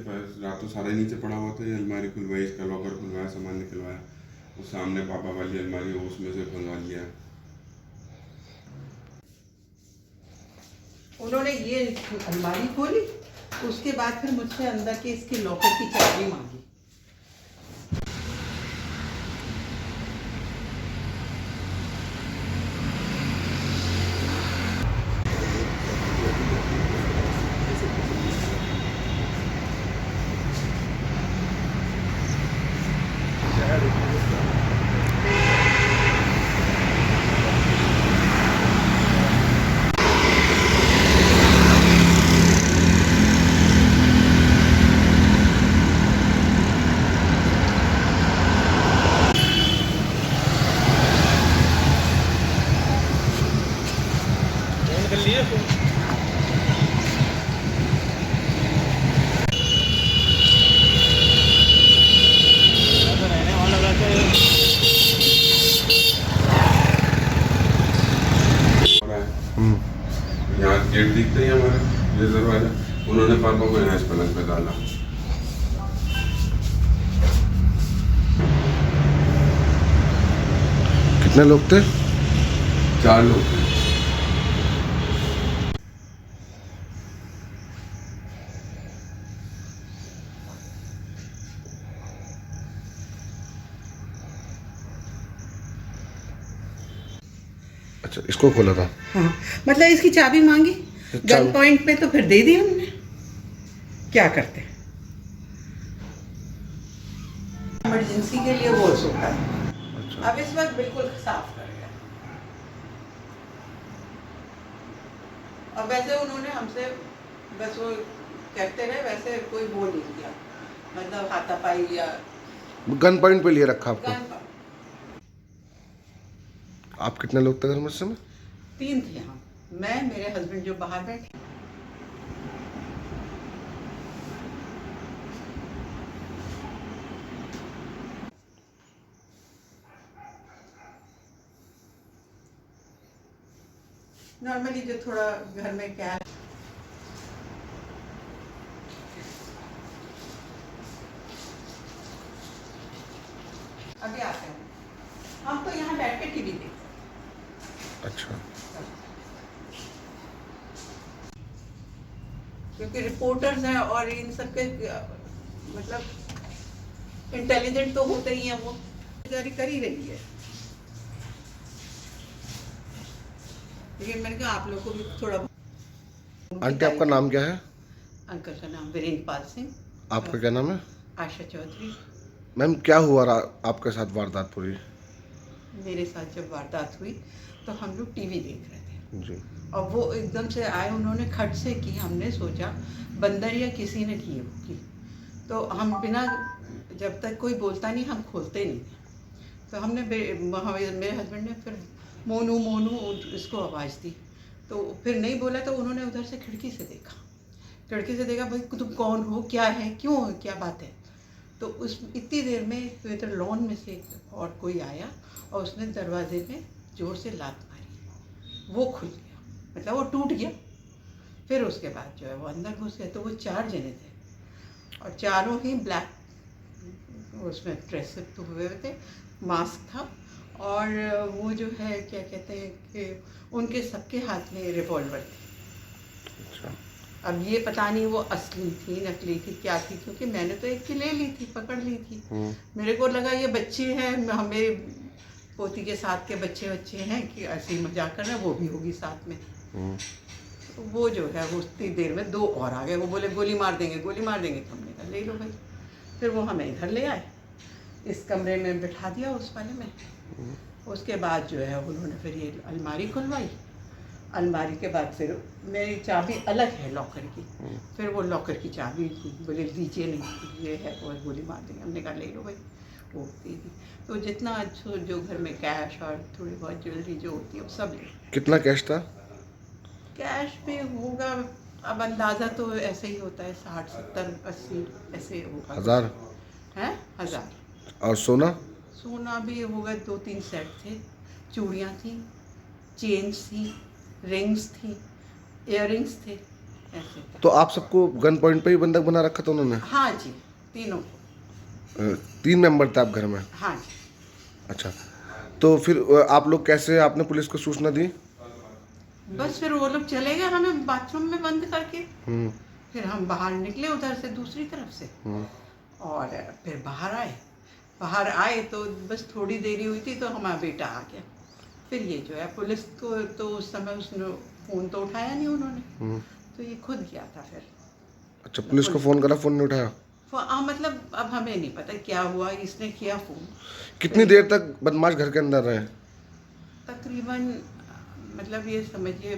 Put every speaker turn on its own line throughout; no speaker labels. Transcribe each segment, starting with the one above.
पास रात तो सारा नीचे पड़ा हुआ था। ये अलमारी खुलवाई, इसका लॉकर खुलवाया, सामान निकलवाया। उस सामने पापा वाली अलमारी है उसमें से खुलवा लिया।
उन्होंने ये अलमारी खोली, उसके बाद फिर मुझसे अंदर के इसके लॉकर की चाबी मांगी।
यहाँ गेट दिखते ही हमारे, ये दरवाजा। उन्होंने पापा को यहाँ इस पलंग पे डाला।
कितने लोग थे?
4 लोग थे।
अच्छा, इसको खोला था?
हाँ, मतलब इसकी चाबी मांगी गन पॉइंट पे, तो फिर दे दी हमने। क्या करते, इमरजेंसी के लिए वो होता है।
अच्छा।
अब इस वक्त बिल्कुल साफ कर गया। अब वैसे उन्होंने हमसे बस वो कहते रहे, वैसे कोई वो नहीं किया, मतलब हाथापाई या
गन पॉइंट पे लिए रखा आपको?
Gun point.
आप कितने लोग थे घर में?
3 थे हम, मैं, मेरे हस्बैंड जो बाहर बैठे। नॉर्मली जो थोड़ा घर में क्या अभी आते हैं हम, तो यहाँ बैठ के टीवी देखते।
अच्छा।
क्योंकि रिपोर्टर्स हैं और इन सब के मतलब इंटेलिजेंट तो होते ही हैं, वो जारी कर ही रही है। लेकिन मैंने कहा आप लोगों को भी थोड़ा।
आंटी, आपका नाम क्या है?
अंकल का नाम वीरेंद्र पाल सिंह।
आपका क्या नाम है?
आशा चौधरी।
मैम, क्या हुआ आपके साथ वारदात पूरी?
मेरे साथ जब वारदात हुई तो हम लोग टीवी देख रहे थे
जी।
और वो एकदम से आए, उन्होंने खट से की। हमने सोचा बंदर या किसी ने की होगी, तो हम बिना, जब तक कोई बोलता नहीं हम खोलते नहीं थे। तो हमने मेरे हस्बैंड ने फिर मोनू मोनू इसको आवाज़ दी, तो फिर नहीं बोला, तो उन्होंने उधर से खिड़की से देखा, भाई तुम कौन हो, क्या है, क्यों, क्या बात है। तो उस इतनी देर में इधर लॉन में से और कोई आया और उसने दरवाजे में ज़ोर से लात मारी, वो खुल गया, मतलब वो टूट गया। फिर उसके बाद जो है वो अंदर घुस गए। तो वो 4 जने थे और चारों ही ब्लैक उसमें ड्रेस तो हुए थे, मास्क था, और वो जो है क्या कहते हैं कि उनके सबके हाथ में रिवॉल्वर थे।
अच्छा।
अब ये पता नहीं वो असली थी नकली थी क्या थी, क्योंकि मैंने तो एक की ले ली थी, पकड़ ली थी। मेरे को लगा ये बच्चे हैं, मेरे पोती के साथ के बच्चे हैं कि ऐसे ही मजाक कर रहे हैं, वो भी होगी साथ में। तो वो जो है वो उतनी देर में 2 और आ गए, वो बोले गोली मार देंगे। तो हमने कहा ले लो भाई। फिर वो हमें इधर ले आए, इस कमरे में बिठा दिया उस वाले में। उसके बाद जो है उन्होंने फिर ये अलमारी खुलवाई। अलमारी के बाद फिर मेरी चाबी अलग है लॉकर की, फिर वो लॉकर की चाबी बोले दीजिए, नहीं ये है, और गोली मार देंगे। हमने कहा ले लो भाई, वो दे दी। तो जितना जो घर में कैश और थोड़ी बहुत ज्वेलरी जो होती है वो सब ले।
कितना कैश था?
कैश पे होगा, अब अंदाज़ा तो ऐसे ही होता है, 60 70 80 ऐसे होगा।
1000
हैं? 1000।
और सोना?
सोना भी होगा, 2-3 सेट थे, चूड़ियाँ थी, चेन्स थी, रिंग्स थी, इयररिंग्स थे, ऐसे था।
तो आप सबको गन पॉइंट पे ही बंधक बना रखा था उन्होंने?
हाँ जी, तीनों को।
3 मेंबर थे आप घर में?
हाँ जी।
अच्छा, तो फिर आप लोग कैसे, आपने पुलिस को सूचना दी?
बस फिर वो लोग चले गए हमें बाथरूम में बंद करके।
हम्म,
फिर हम बाहर निकले उधर से, दूसरी तरफ से,
हम्म।
और फिर बाहर आए तो बस थोड़ी देरी हुई थी तो हमारा बेटा आ गया। फिर ये जो है पुलिस को तो उस समय उसने फ़ोन तो उठाया नहीं उन्होंने, तो ये खुद गया था फिर।
अच्छा, पुलिस को फ़ोन करा, फ़ोन नहीं उठाया?
मतलब अब हमें नहीं पता क्या हुआ, इसने किया फ़ोन।
कितनी देर तक बदमाश घर के अंदर रहे?
तकरीबन मतलब ये समझिए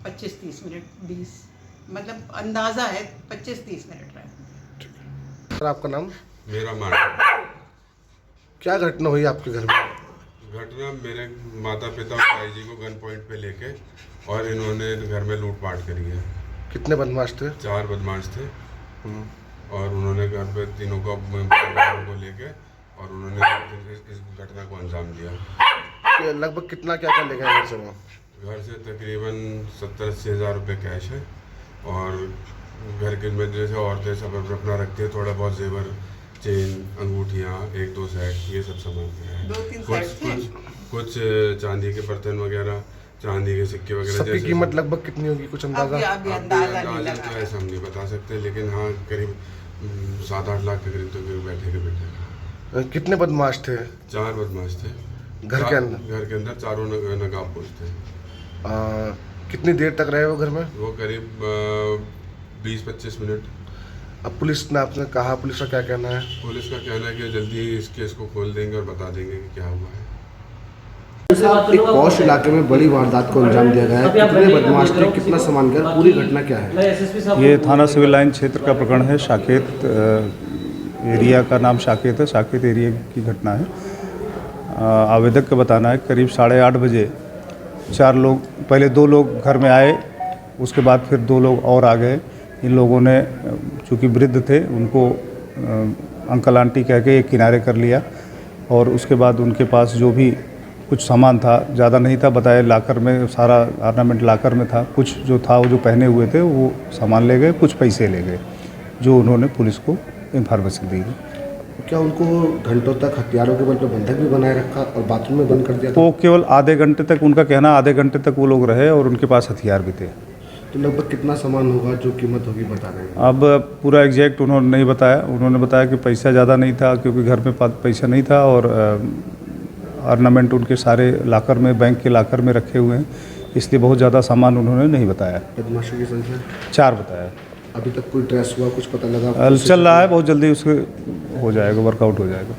25-30 मिनट, 20, मतलब अंदाज़ा है 25-30 मिनट रहे।
सर, आपका नाम?
मेरा मार्ट।
क्या घटना हुई आपके घर में?
घटना, मेरे माता पिता और भाई जी को गन पॉइंट पे लेके और इन्होंने घर में लूटपाट करी है।
कितने बदमाश थे?
4 बदमाश थे
हम्म।
और उन्होंने घर पे तीनों को परिवारों को लेके और उन्होंने इस घटना को अंजाम दिया।
लगभग कितना क्या क्या ले गए घर से वो?
घर से तकरीबन 70-80 हज़ार रुपये कैश है और घर के में जैसे औरतें सब अपना रखती है, थोड़ा बहुत जेवर, चेन, अंगूठियाँ, 1-2 सेट, ये सब सामान है।
2-3 सेट थे।
कुछ चांदी के बर्तन वगैरह, चांदी के सिक्के वगैरह।
सबकी कीमत लगभग कितनी होगी, कुछ अंदाजा?
अभी अंदाज़ा नहीं
अंदाज़ा
लगा।
तो ऐसा हम नहीं बता सकते, लेकिन हाँ करीब 7-8 लाख के करीब तो फिर बैठे के बैठे।
कितने बदमाश थे
4 बदमाश थे
घर के अंदर?
घर के अंदर चारों नकाबपोश थे।
कितनी देर तक रहे वो घर में?
वो करीब 20-25 मिनट।
अब पुलिस ने, आपने कहा, पुलिस का क्या कहना है?
पुलिस का कहना है कि जल्दी ही इस केस को खोल देंगे और बता देंगे कि क्या हुआ है।
एक पॉश इलाके में बड़ी वारदात को अंजाम दिया गया है, कितने बदमाश थे, कितना सामान गया, पूरी घटना क्या है?
ये थाना सिविल लाइन क्षेत्र का प्रकरण है। साकेत एरिया का नाम साकेत है, साकेत एरिया की घटना है। आवेदक का बताना है करीब 8:30 बजे 4 लोग, पहले 2 लोग घर में आए, उसके बाद फिर 2 लोग और आ गए। इन लोगों ने चूँकि वृद्ध थे उनको अंकल आंटी कह के एक किनारे कर लिया और उसके बाद उनके पास जो भी कुछ सामान था, ज़्यादा नहीं था, बताया लाकर में, सारा ऑर्नामेंट लाकर में था, कुछ जो था वो जो पहने हुए थे वो सामान ले गए, कुछ पैसे ले गए, जो उन्होंने पुलिस को इन्फॉर्मेशन दी।
क्या उनको घंटों तक हथियारों के बल पर बंधक भी बनाए रखा और बाथरूम में बंद कर दिया था?
वो केवल आधे घंटे तक, उनका कहना आधे घंटे तक वो लोग रहे और उनके पास हथियार भी थे।
तो लगभग कितना सामान होगा, जो कीमत होगी बता रहे हैं?
अब पूरा एग्जैक्ट उन्होंने नहीं बताया। उन्होंने बताया कि पैसा ज़्यादा नहीं था क्योंकि घर में पैसा नहीं था और ऑर्नामेंट उनके सारे लाकर में, बैंक के लाकर में रखे हुए हैं, इसलिए बहुत ज़्यादा सामान उन्होंने नहीं बताया।
बदमाशों की संख्या
4 बताया।
अभी तक कोई ट्रेस हुआ, कुछ पता लगा?
चल रहा है, बहुत जल्दी उसके हो जाएगा, वर्कआउट हो जाएगा।